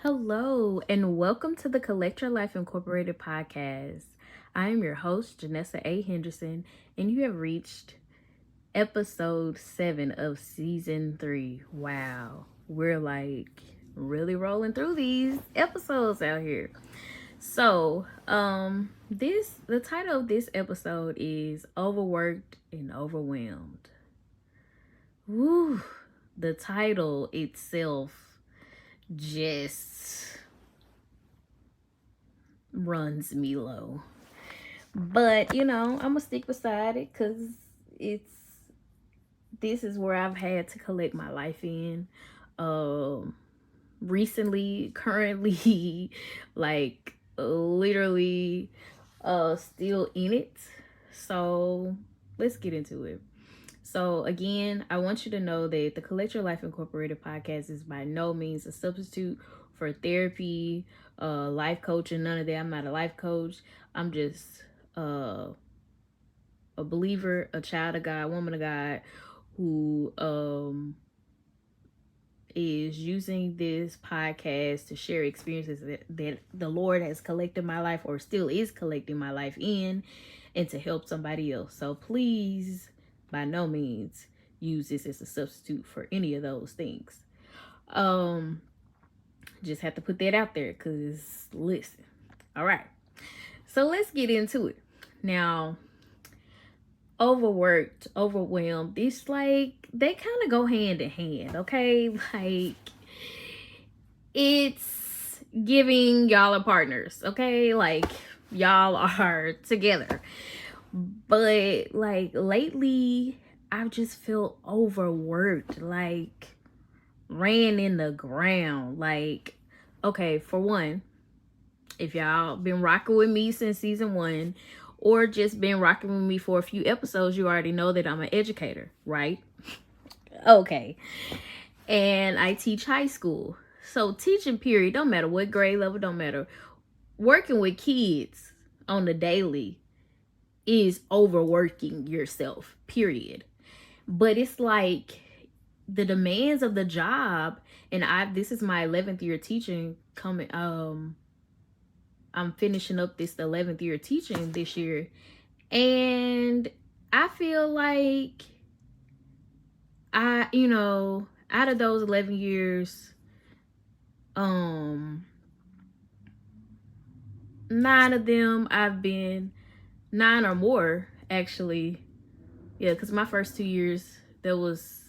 Hello, and welcome to the Collect Your Life Incorporated podcast. I am your host, Janessa A. Henderson, and you have reached episode 7 of season 3. Wow, we're like really rolling through these episodes out here. So, the title of this episode is Overworked and Overwhelmed. Woo, the title itself just runs me low. But I'm gonna stick beside it because this is where I've had to collect my life in. Recently, currently, like literally still in it. So let's get into it. So again, I want you to know that the Collect Your Life Incorporated podcast is by no means a substitute for therapy, life coaching, none of that. I'm not a life coach. I'm just a believer, a child of God, woman of God, who is using this podcast to share experiences that the Lord has collected my life or still is collecting my life in, and to help somebody else. So please, by no means, use this as a substitute for any of those things. Just have to put that out there because listen. All right. So let's get into it. Now, overworked, overwhelmed, it's like they kind of go hand in hand, okay? Like it's giving y'all are partners, okay? Like y'all are together. But like lately, I've just felt overworked, like ran in the ground. Like, okay, for one, if y'all been rocking with me since season 1 or just been rocking with me for a few episodes, you already know that I'm an educator, right? Okay. And I teach high school. So teaching period, don't matter what grade level, don't matter. Working with kids on the daily is overworking yourself, period. But it's like the demands of the job, and this is my 11th year teaching coming. I'm finishing up this 11th year teaching this year, and I feel like out of those 11 years, 9 of them I've been 9 or more actually. Yeah, because my first 2 years there was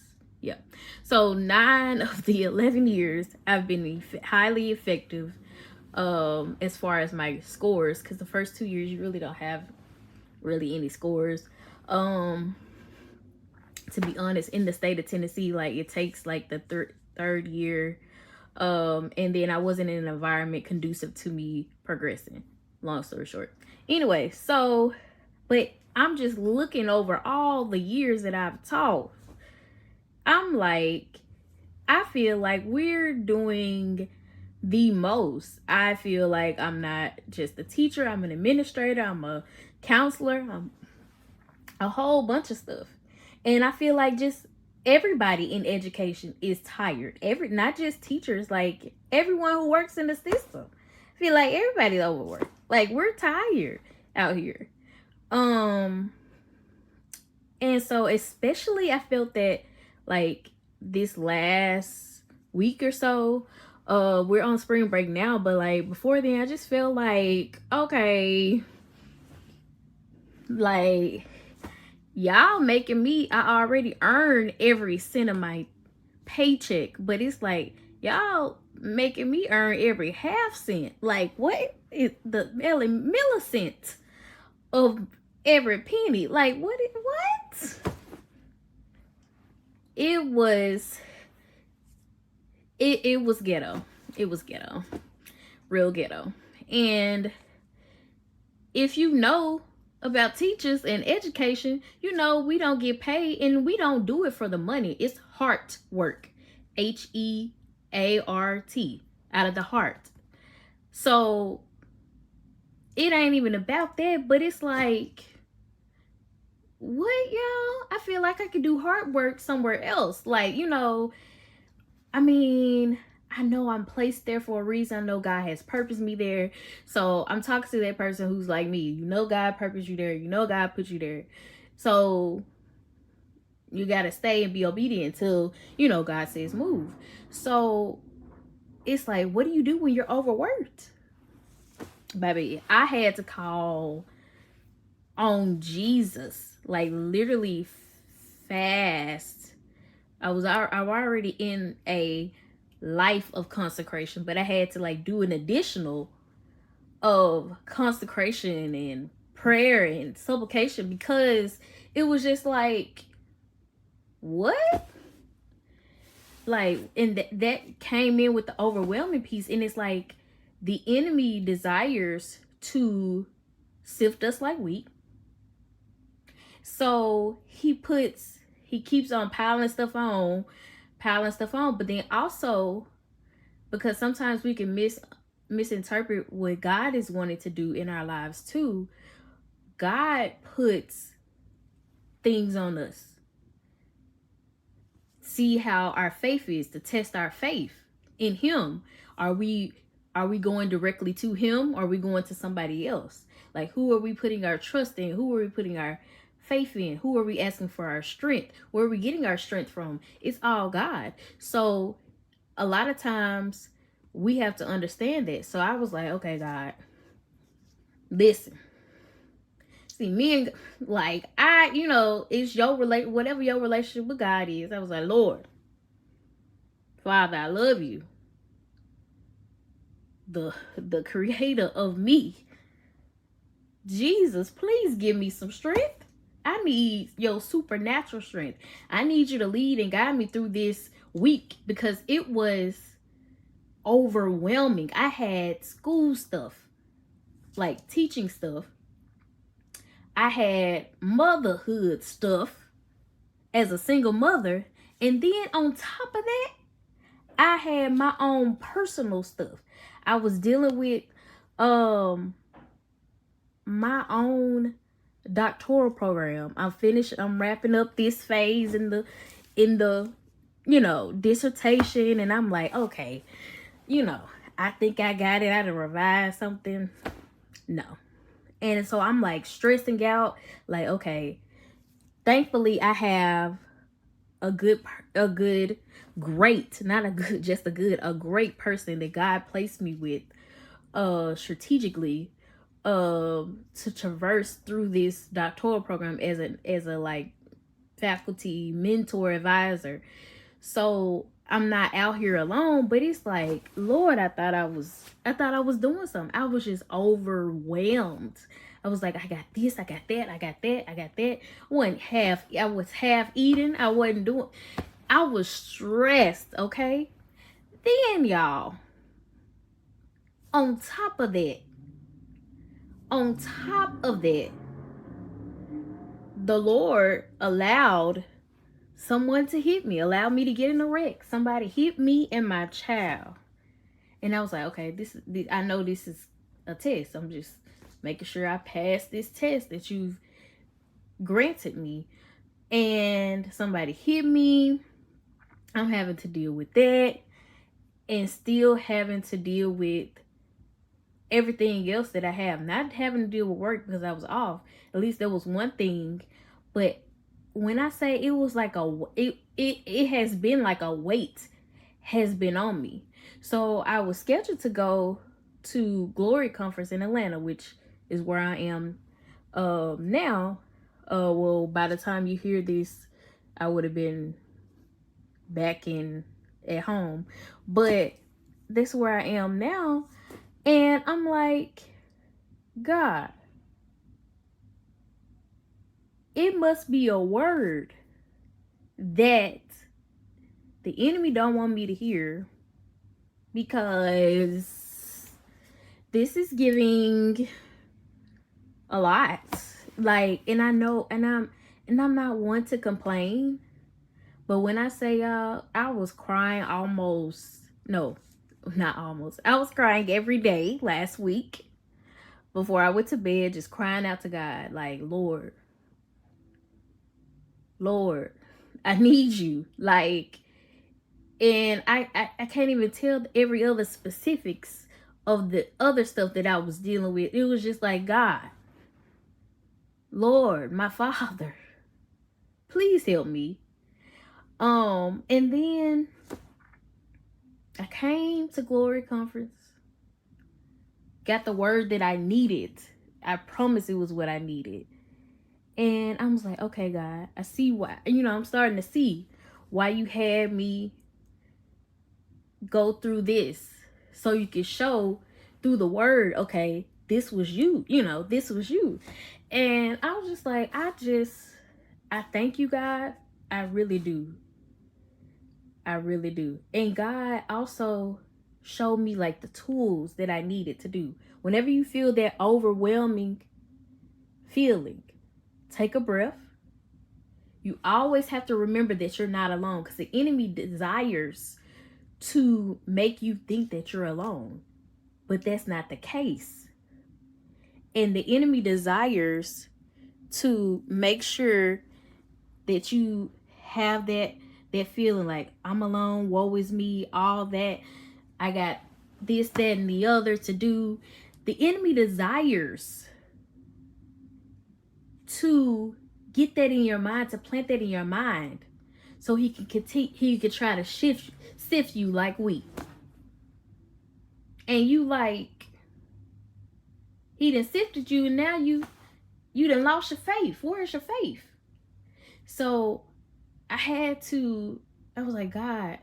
so 9 of the 11 years I've been highly effective as far as my scores, because the first 2 years you really don't have really any scores. To be honest, in the state of Tennessee, like it takes like the third year, and then I wasn't in an environment conducive to me progressing. Long story short. Anyway, so but I'm just looking over all the years that I've taught. I'm like, I feel like we're doing the most. I feel like I'm not just a teacher, I'm an administrator, I'm a counselor, I'm a whole bunch of stuff. And I feel like just everybody in education is tired. Not just teachers, like everyone who works in the system. I feel like everybody's overworked. Like we're tired out here. And so especially I felt that like this last week or so, we're on spring break now, but like before then I just felt like, okay, like y'all making me, I already earned every cent of my paycheck, but it's like y'all making me earn every half cent. Like what is the millicent of every penny? Like what? it was it was ghetto. It was ghetto. Real ghetto. And if you know about teachers and education, you know we don't get paid and we don't do it for the money. It's heart work. HEART. Out of the heart. So it ain't even about that, but it's like, what, y'all? I feel like I could do hard work somewhere else. Like, you know, I mean, I know I'm placed there for a reason. I know God has purposed me there. So I'm talking to that person who's like me. You know God purposed you there. You know God put you there. So you got to stay and be obedient until, you know, God says move. So it's like, what do you do when you're overworked? Baby, I had to call on Jesus, like literally fast. I'm already in a life of consecration, but I had to like do an additional of consecration and prayer and supplication because it was just like, what? Like, and that came in with the overwhelming piece, and it's like the enemy desires to sift us like wheat. So he keeps on piling stuff on, but then also, because sometimes we can misinterpret what God is wanting to do in our lives too. God puts things on us. See how our faith is, to test our faith in him. Are we going directly to him, or are we going to somebody else? Like, who are we putting our trust in? Who are we putting our faith in? Who are we asking for our strength? Where are we getting our strength from? It's all God. So a lot of times we have to understand that. So I was like, okay, God, listen. See, me and, like, it's your whatever your relationship with God is. I was like, Lord, Father, I love you. The creator of me. Jesus, please give me some strength. I need your supernatural strength. I need you to lead and guide me through this week because it was overwhelming. I had school stuff, like teaching stuff. I had motherhood stuff as a single mother. And then on top of that, I had my own personal stuff. I was dealing with my own doctoral program. I'm wrapping up this phase in the dissertation, and I'm like, okay, I think I got it. I done revised something. No. And so I'm like stressing out, like, okay, thankfully I have a great person that God placed me with strategically to traverse through this doctoral program as a like faculty mentor advisor. So I'm not out here alone, but it's like, Lord, I thought I was doing something. I was just overwhelmed. I was like, I got this, I got that, I got that, I got that. I was half eating. I wasn't doing. I was stressed, okay? Then y'all, on top of that, the Lord allowed someone to hit me, allowed me to get in a wreck. Somebody hit me and my child. And I was like, okay, I know this is a test. I'm just making sure I pass this test that you've granted me. And somebody hit me. I'm having to deal with that. And still having to deal with everything else that I have. Not having to deal with work because I was off. At least there was one thing. But when I say it was like it has been like a weight has been on me. So I was scheduled to go to Glory Conference in Atlanta, which is where I am now. Well, by the time you hear this, I would have been back at home. But this is where I am now. And I'm like, God, it must be a word that the enemy don't want me to hear, because this is giving a lot. Like, and I know, and I'm not one to complain, but when I say y'all, I was crying almost, no, not almost. I was crying every day last week before I went to bed, just crying out to God, like, Lord, I need you. Like, and I can't even tell every other specifics of the other stuff that I was dealing with. It was just like, God, Lord, my Father, please help me. And then I came to Glory Conference, got the word that I needed. I promise it was what I needed. And I was like, okay, God, I see why, I'm starting to see why you had me go through this, so you can show through the word, okay, this was you, this was you. And I was just like, I thank you, God. I really do. I really do. And God also showed me like the tools that I needed to do. Whenever you feel that overwhelming feeling, take a breath. You always have to remember that you're not alone, because the enemy desires to make you think that you're alone, but that's not the case. And the enemy desires to make sure that you have that feeling like, I'm alone, woe is me, all that, I got this, that, and the other to do. The enemy desires to get that in your mind, to plant that in your mind, so he can continue, he could try to sift you like wheat. And you like, he done sifted you, and now you done lost your faith. Where's your faith? So I was like, God,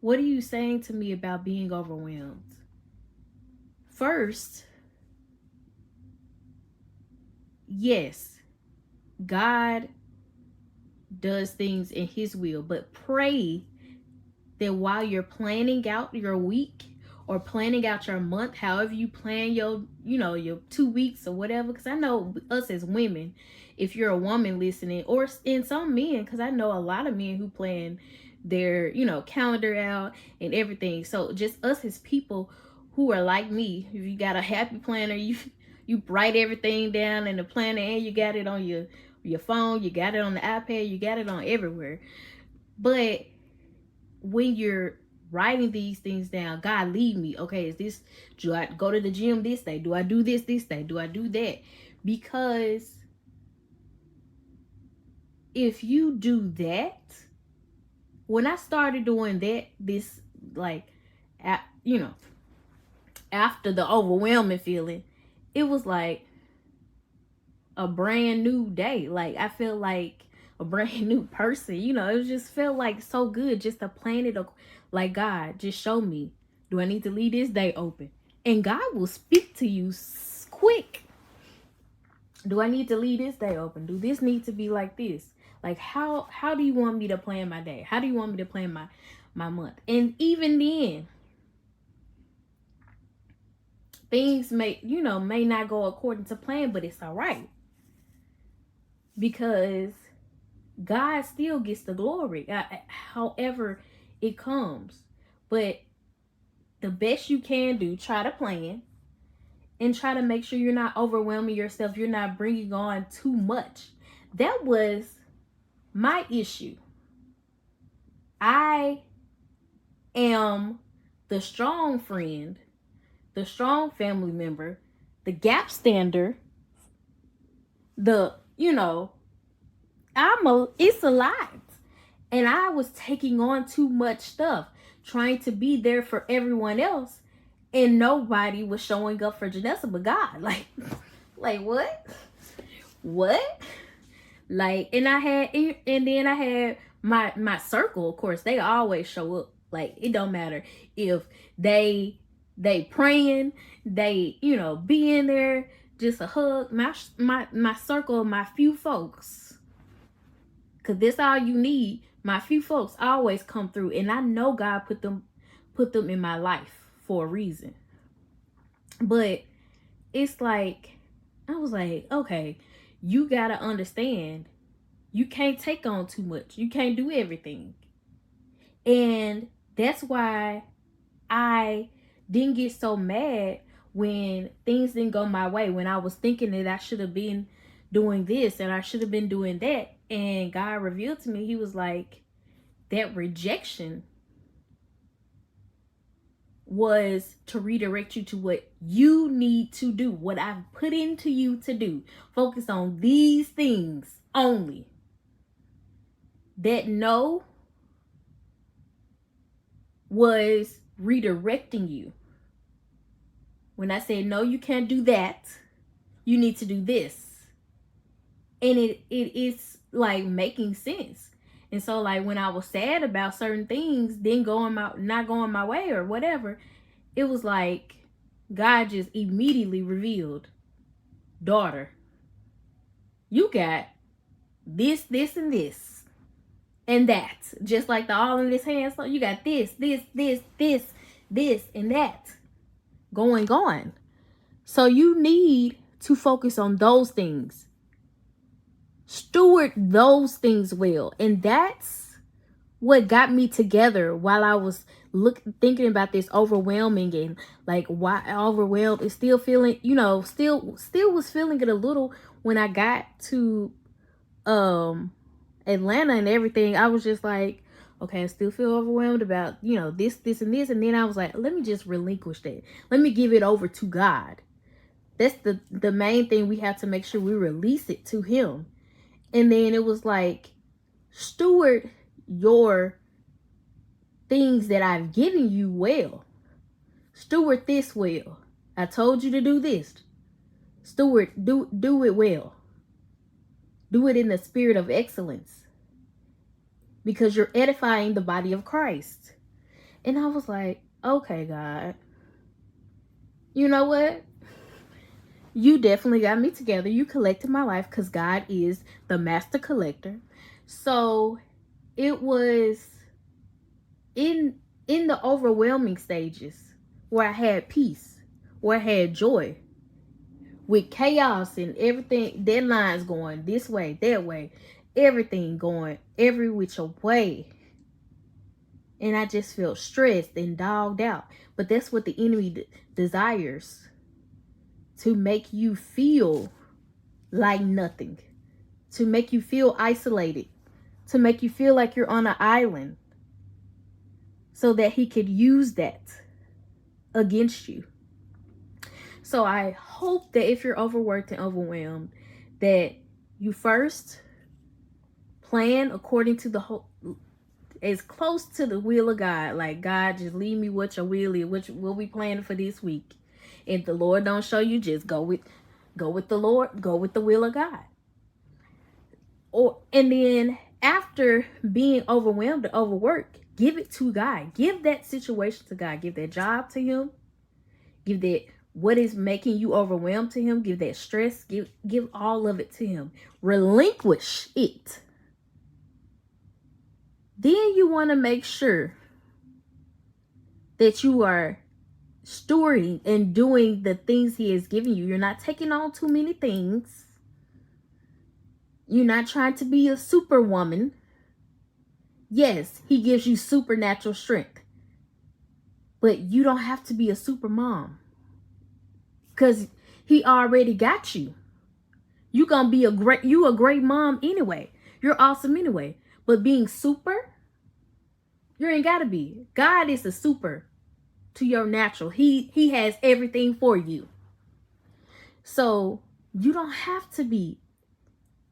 what are you saying to me about being overwhelmed? First, yes, God does things in his will, but pray that while you're planning out your week or planning out your month, however you plan your 2 weeks or whatever, because I know us as women, if you're a woman listening, or in some men, because I know a lot of men who plan their calendar out and everything. So just us as people who are like me, if you got a happy planner, you write everything down in the planner, and you got it on your phone, you got it on the iPad, you got it on everywhere. But when you're writing these things down, God, lead me. Okay, is this, do I go to the gym this day? Do I do this day? Do I do that? Because if you do that, when I started doing that, this, like, after the overwhelming feeling, it was like a brand new day. Like, I feel like a brand new person. It just felt like so good just to plan it. Like, God, just show me, do I need to leave this day open? And God will speak to you quick. Do I need to leave this day open? Do this need to be like this? Like, how do you want me to plan my day? How do you want me to plan my month? And even then, things may not go according to plan, but it's all right, because God still gets the glory, however it comes. But the best you can do, try to plan, and try to make sure you're not overwhelming yourself. You're not bringing on too much. That was my issue. I am the strong friend, the strong family member, the gap stander, it's a lot. And I was taking on too much stuff, trying to be there for everyone else, and nobody was showing up for Janessa but God. Like what? Like, and then I had my circle, of course, they always show up. Like, it don't matter if they praying, they be in there, just a hug. My circle, my few folks, Cause this all you need. My few folks always come through, and I know God put them in my life for a reason. But it's like, I was like, okay, you gotta understand, you can't take on too much. You can't do everything. And that's why I didn't get so mad when things didn't go my way, when I was thinking that I should have been doing this and I should have been doing that. And God revealed to me, he was like, that rejection was to redirect you to what you need to do, what I've put into you to do. Focus on these things only. That no was redirecting you. When I said, no, you can't do that, you need to do this. And it is like making sense. And so like when I was sad about certain things, not going my way or whatever, it was like God just immediately revealed, daughter, you got this, and this, and that. Just like the all in this hand, so you got this, and that going on. So you need to focus on those things. Steward those things well. And that's what got me together while I was thinking about this overwhelming and like why overwhelmed and still feeling, still was feeling it a little when I got to Atlanta and everything. I was just like, okay, I still feel overwhelmed about, this, and this. And then I was like, let me just relinquish that. Let me give it over to God. That's the main thing. We have to make sure we release it to him. And then it was like, steward your things that I've given you well. Steward this well. I told you to do this. Steward, do it well. Do it in the spirit of excellence. Because you're edifying the body of Christ. And I was like, okay, God. You know what? You definitely got me together. You collected my life because God is the master collector. So it was in the overwhelming stages where I had peace, where I had joy, with chaos and everything, deadlines going this way, that way, everything going every which way. And I just felt stressed and dogged out. But that's what the enemy desires. To make you feel like nothing. To make you feel isolated. To make you feel like you're on an island. So that he could use that against you. So I hope that if you're overworked and overwhelmed, that you first plan according to the whole, as close to the will of God. Like, God, just lead me what your will is, what we planning for this week. If the Lord don't show you, just go with the Lord, go with the will of God. And then after being overwhelmed or overworked, give it to God. Give that situation to God. Give that job to him. Give that what is making you overwhelmed to him. Give that stress. Give all of it to him. Relinquish it. Then you want to make sure that you are stewarding and doing the things he has given you. You're not taking on too many things. You're not trying to be a superwoman. Yes, he gives you supernatural strength. But you don't have to be a super mom. Because he already got you. You're going to be a great mom anyway. You're awesome anyway. But being super, you ain't got to be. God is a super to your natural. He has everything for you. So you don't have to be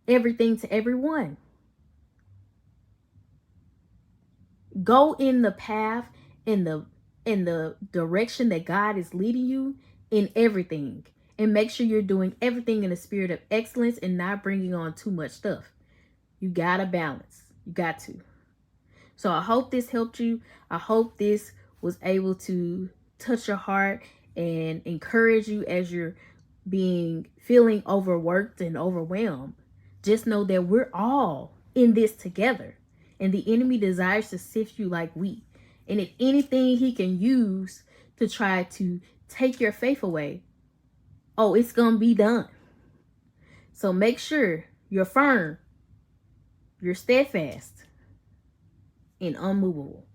everything to everyone. Go in the path, in the direction that God is leading you in everything. And make sure you're doing everything in a spirit of excellence and not bringing on too much stuff. You got to balance. You got to. So I hope this helped you. I hope this was able to touch your heart and encourage you as you're feeling overworked and overwhelmed. Just know that we're all in this together. And the enemy desires to sift you like wheat. And if anything he can use to try to take your faith away, oh, it's going to be done. So make sure you're firm, you're steadfast, and unmovable.